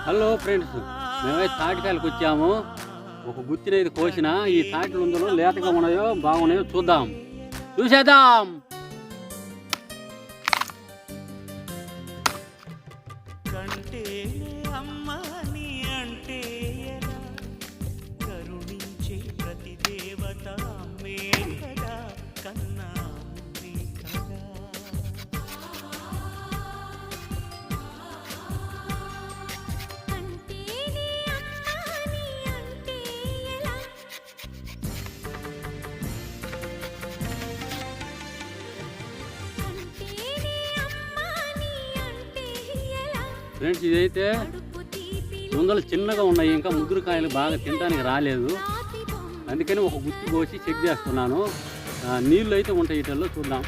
Hello friends, మేమైతే తాటికాయలకు వచ్చాము. ఒక గుత్తినైతే కోసిన. ఈ తాటిలు ఉందో లేతగా ఉన్నాయో బాగున్నాయో చూద్దాం, చూసేద్దాం. ఫ్రెండ్స్, ఇదైతే ముందలు చిన్నగా ఉన్నాయి, ఇంకా ముదురుకాయలు బాగా తినడానికి రాలేదు. అందుకని ఒక గుత్తి కోసి చెక్ చేస్తున్నాను. నీళ్ళు అయితే ఉంటాయి వీటిల్లో, చూద్దాం.